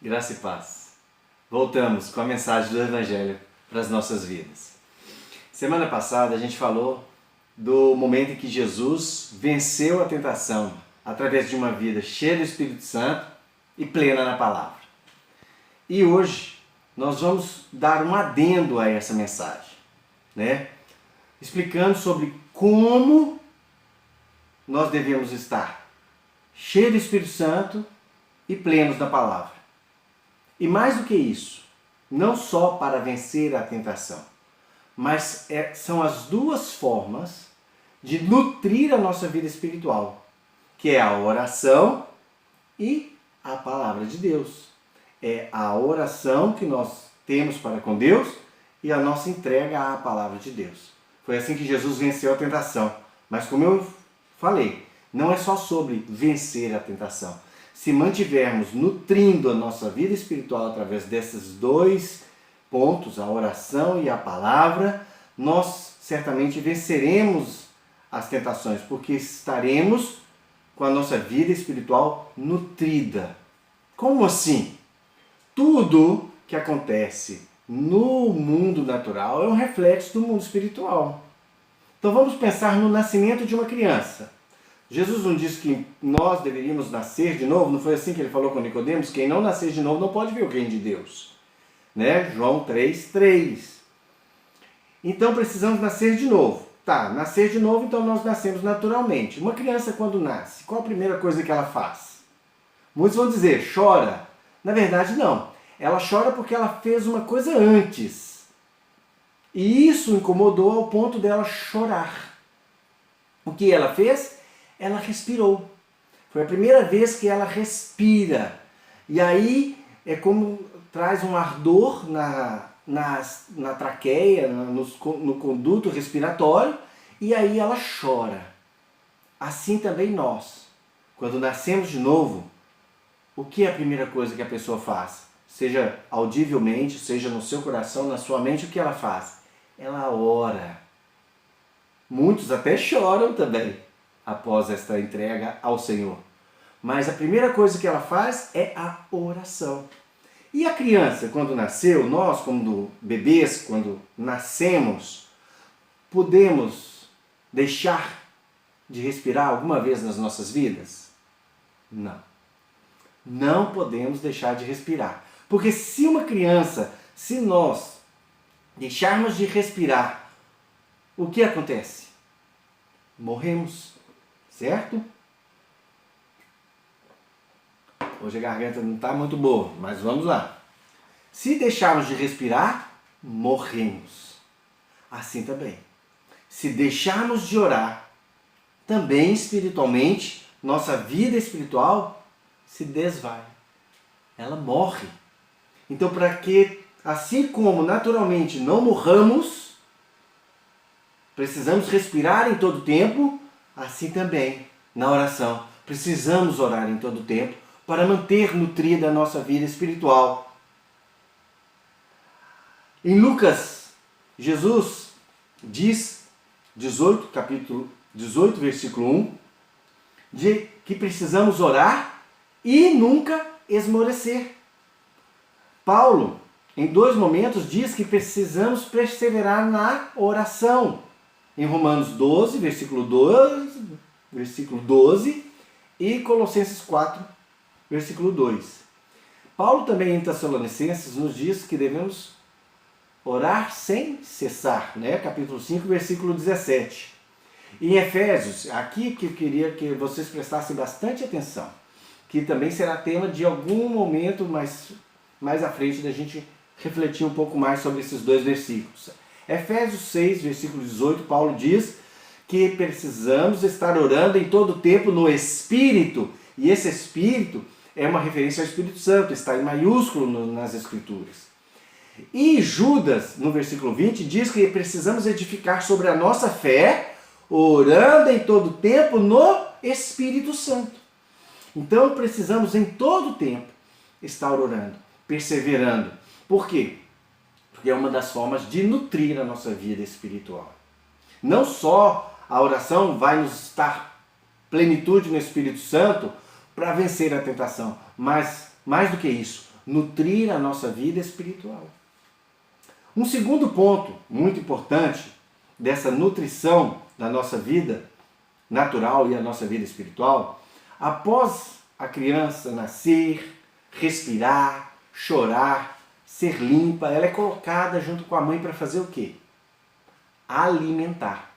Graça e paz. Voltamos com a mensagem do Evangelho para as nossas vidas. Semana passada a gente falou do momento em que Jesus venceu a tentação através de uma vida cheia do Espírito Santo e plena na palavra. E hoje nós vamos dar um adendo a essa mensagem, explicando sobre como nós devemos estar cheios do Espírito Santo e plenos da palavra. E mais do que isso, não só para vencer a tentação, mas são as duas formas de nutrir a nossa vida espiritual, que é a oração e a palavra de Deus. É a oração que nós temos para com Deus e a nossa entrega à palavra de Deus. Foi assim que Jesus venceu a tentação. Mas como eu falei, não é só sobre vencer a tentação. Se mantivermos nutrindo a nossa vida espiritual através desses dois pontos, a oração e a palavra, nós certamente venceremos as tentações, porque estaremos com a nossa vida espiritual nutrida. Como assim? Tudo que acontece no mundo natural é um reflexo do mundo espiritual. Então vamos pensar no nascimento de uma criança. Jesus não disse que nós deveríamos nascer de novo? Não foi assim que ele falou com Nicodemos? Quem não nascer de novo não pode ver o reino de Deus. João 3:3. Então precisamos nascer de novo. Nascer de novo, então nós nascemos naturalmente. Uma criança quando nasce, qual a primeira coisa que ela faz? Muitos vão dizer, chora. Na verdade não. Ela chora porque ela fez uma coisa antes. E isso incomodou ao ponto dela chorar. O que ela fez? Ela respirou. Foi a primeira vez que ela respira. E aí é como traz um ardor na traqueia, no conduto respiratório, e aí ela chora. Assim também nós. Quando nascemos de novo, o que é a primeira coisa que a pessoa faz? Seja audivelmente, seja no seu coração, na sua mente, o que ela faz? Ela ora. Muitos até choram também após esta entrega ao Senhor. Mas a primeira coisa que ela faz é a oração. E a criança, quando nasceu, nós, como bebês, quando nascemos, podemos deixar de respirar alguma vez nas nossas vidas? Não. Não podemos deixar de respirar. Porque se nós deixarmos de respirar, o que acontece? Morremos. Certo? Hoje a garganta não está muito boa, mas vamos lá. Se deixarmos de respirar, morremos. Assim também. Se deixarmos de orar, também espiritualmente, nossa vida espiritual se desvai. Ela morre. Então, para que, assim como naturalmente não morramos, precisamos respirar em todo tempo. Assim também, na oração, precisamos orar em todo o tempo para manter nutrida a nossa vida espiritual. Em Lucas, Jesus diz, capítulo 18, versículo 1, de que precisamos orar e nunca esmorecer. Paulo, em 2 momentos, diz que precisamos perseverar na oração. Em Romanos 12, versículo 12 e Colossenses 4, versículo 2. Paulo também em Tessalonicenses nos diz que devemos orar sem cessar, capítulo 5, versículo 17. E em Efésios, aqui que eu queria que vocês prestassem bastante atenção, que também será tema de algum momento mais à frente da gente refletir um pouco mais sobre esses 2 versículos. Efésios 6, versículo 18, Paulo diz que precisamos estar orando em todo tempo no Espírito. E esse Espírito é uma referência ao Espírito Santo, está em maiúsculo nas Escrituras. E Judas, no versículo 20, diz que precisamos edificar sobre a nossa fé, orando em todo tempo no Espírito Santo. Então precisamos em todo tempo estar orando, perseverando. Por quê? Porque é uma das formas de nutrir a nossa vida espiritual. Não só a oração vai nos dar plenitude no Espírito Santo para vencer a tentação, mas mais do que isso, nutrir a nossa vida espiritual. Um segundo ponto muito importante dessa nutrição da nossa vida natural e a nossa vida espiritual, após a criança nascer, respirar, chorar, ser limpa, ela é colocada junto com a mãe para fazer o quê? Alimentar.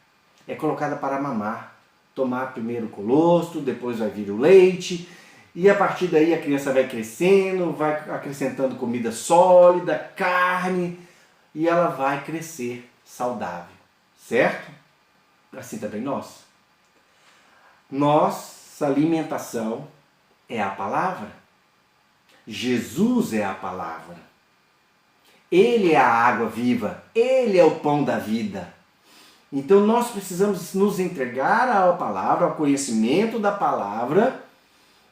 É colocada para mamar, tomar primeiro o colostro, depois vai vir o leite, e a partir daí a criança vai crescendo, vai acrescentando comida sólida, carne, e ela vai crescer saudável, certo? Assim também nós. Nossa alimentação é a palavra. Jesus é a palavra. Ele é a água viva, Ele é o pão da vida. Então nós precisamos nos entregar à palavra, ao conhecimento da palavra,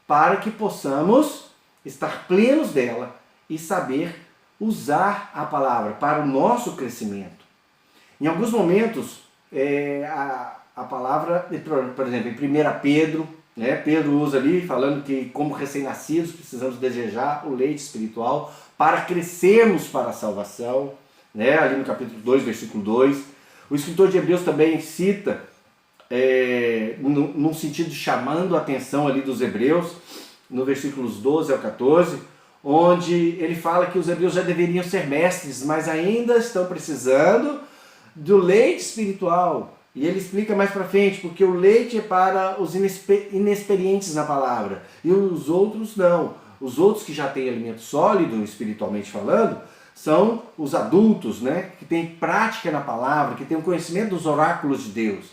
para que possamos estar plenos dela e saber usar a palavra para o nosso crescimento. Em alguns momentos, a palavra, por exemplo, em 1 Pedro, né, Pedro usa ali falando que como recém-nascidos precisamos desejar o leite espiritual para crescermos para a salvação, né, ali no capítulo 2, versículo 2. O escritor de Hebreus também cita, num sentido chamando a atenção ali dos hebreus, no versículos 12 ao 14, onde ele fala que os hebreus já deveriam ser mestres, mas ainda estão precisando do leite espiritual. E ele explica mais para frente, porque o leite é para os inexperientes na palavra, e os outros não. Os outros que já têm alimento sólido, espiritualmente falando, são os adultos, né, que têm prática na palavra, que têm o conhecimento dos oráculos de Deus.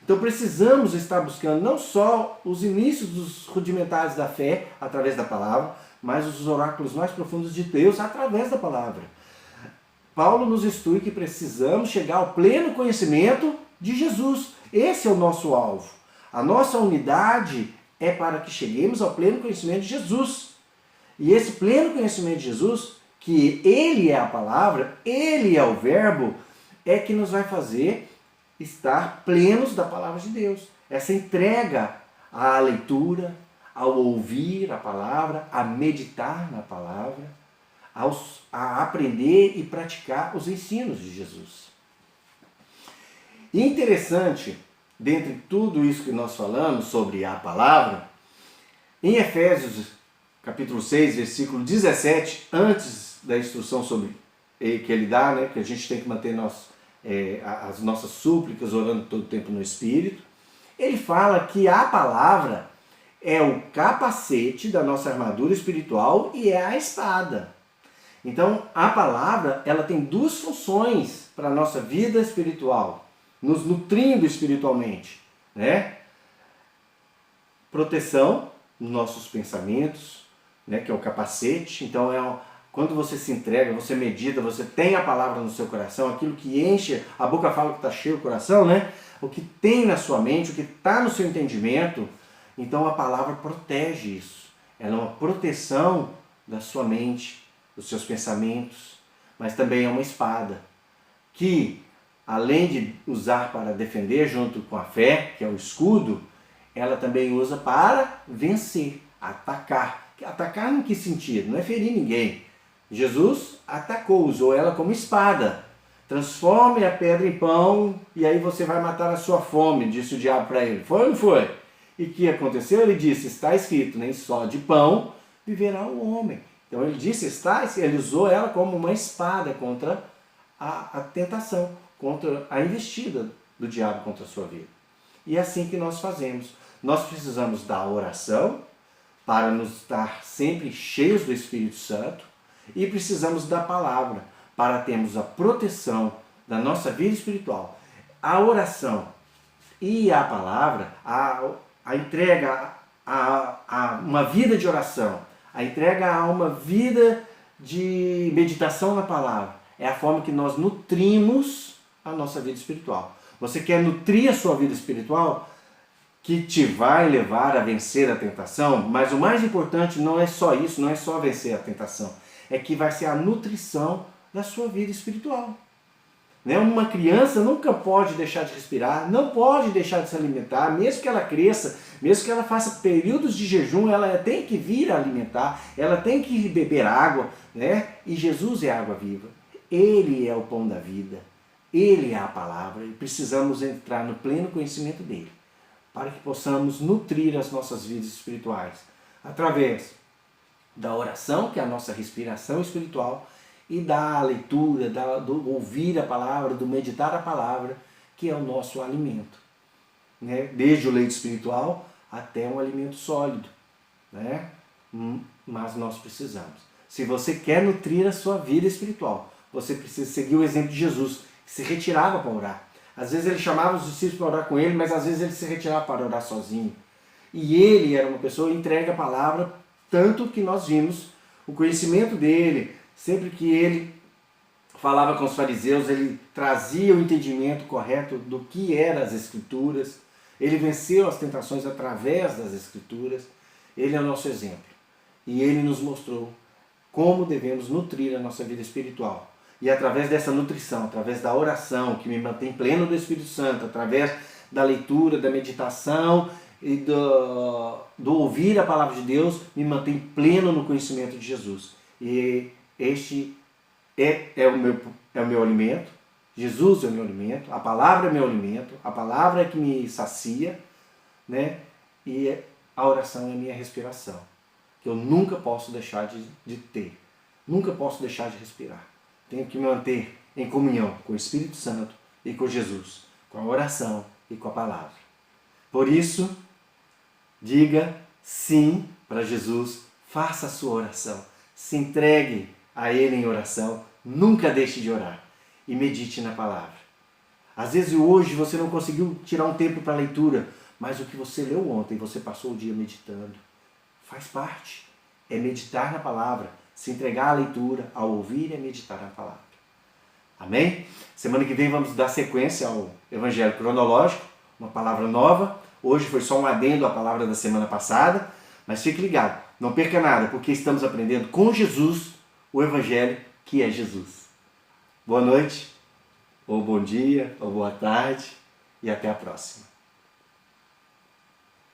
Então precisamos estar buscando não só os inícios dos rudimentares da fé, através da palavra, mas os oráculos mais profundos de Deus, através da palavra. Paulo nos instrui que precisamos chegar ao pleno conhecimento de Jesus. Esse é o nosso alvo. A nossa unidade é para que cheguemos ao pleno conhecimento de Jesus. E esse pleno conhecimento de Jesus, que Ele é a palavra, Ele é o verbo, é que nos vai fazer estar plenos da palavra de Deus. Essa entrega à leitura, ao ouvir a palavra, a meditar na palavra, a aprender e praticar os ensinos de Jesus. E interessante, dentre tudo isso que nós falamos sobre a palavra, em Efésios capítulo 6, versículo 17, antes da instrução sobre que ele dá, né, que a gente tem que manter as nossas súplicas orando todo o tempo no Espírito, ele fala que a palavra é o capacete da nossa armadura espiritual e é a espada. Então, a palavra, ela tem duas funções para a nossa vida espiritual, nos nutrindo espiritualmente, né? Proteção nos nossos pensamentos, né, que é o capacete. Então, quando você se entrega, você medita, você tem a palavra no seu coração, aquilo que enche, a boca fala que está cheio o coração, né? O que tem na sua mente, o que está no seu entendimento. Então a palavra protege isso. Ela é uma proteção da sua mente, dos seus pensamentos, mas também é uma espada que, além de usar para defender junto com a fé, que é o escudo, ela também usa para vencer, atacar. Atacar em que sentido? Não é ferir ninguém. Jesus atacou, usou ela como espada. Transforme a pedra em pão e aí você vai matar a sua fome, disse o diabo para ele. Foi ou não foi? E o que aconteceu? Ele disse, está escrito, nem só de pão viverá o homem. Então ele disse, ele usou ela como uma espada contra a tentação, contra a investida do diabo contra a sua vida. E é assim que nós fazemos. Nós precisamos da oração para nos estar sempre cheios do Espírito Santo e precisamos da palavra para termos a proteção da nossa vida espiritual. A oração e a palavra, a entrega a uma vida de oração, a entrega a uma vida de meditação na palavra, é a forma que nós nutrimos a nossa vida espiritual. Você quer nutrir a sua vida espiritual, que te vai levar a vencer a tentação, mas o mais importante não é só isso, não é só vencer a tentação, é que vai ser a nutrição da sua vida espiritual. Né? Uma criança nunca pode deixar de respirar, não pode deixar de se alimentar, mesmo que ela cresça, mesmo que ela faça períodos de jejum, ela tem que vir a alimentar, ela tem que beber água, né? E Jesus é a água viva. Ele é o pão da vida, Ele é a palavra e precisamos entrar no pleno conhecimento dele, para que possamos nutrir as nossas vidas espirituais, através da oração, que é a nossa respiração espiritual, e da leitura, do ouvir a palavra, do meditar a palavra, que é o nosso alimento. Né? Desde o leite espiritual até um alimento sólido. Né? Mas nós precisamos. Se você quer nutrir a sua vida espiritual, você precisa seguir o exemplo de Jesus, que se retirava para orar. Às vezes ele chamava os discípulos para orar com ele, mas às vezes ele se retirava para orar sozinho. E ele era uma pessoa entregue à palavra, tanto que nós vimos o conhecimento dele. Sempre que ele falava com os fariseus, ele trazia o entendimento correto do que eram as Escrituras. Ele venceu as tentações através das Escrituras. Ele é o nosso exemplo. E ele nos mostrou como devemos nutrir a nossa vida espiritual. E através dessa nutrição, através da oração, que me mantém pleno do Espírito Santo, através da leitura, da meditação e do ouvir a palavra de Deus, me mantém pleno no conhecimento de Jesus. E este é o meu alimento, Jesus é o meu alimento, a palavra é meu alimento, a palavra é que me sacia, né? E a oração é a minha respiração, que eu nunca posso deixar de ter, nunca posso deixar de respirar. Tenho que me manter em comunhão com o Espírito Santo e com Jesus, com a oração e com a palavra. Por isso, diga sim para Jesus, faça a sua oração, se entregue a Ele em oração, nunca deixe de orar e medite na palavra. Às vezes hoje você não conseguiu tirar um tempo para a leitura, mas o que você leu ontem, você passou o dia meditando. Faz parte, é meditar na palavra, se entregar à leitura, ao ouvir e meditar na palavra. Amém? Semana que vem vamos dar sequência ao Evangelho cronológico, uma palavra nova. Hoje foi só um adendo à palavra da semana passada, mas fique ligado, não perca nada, porque estamos aprendendo com Jesus o Evangelho que é Jesus. Boa noite, ou bom dia, ou boa tarde, e até a próxima.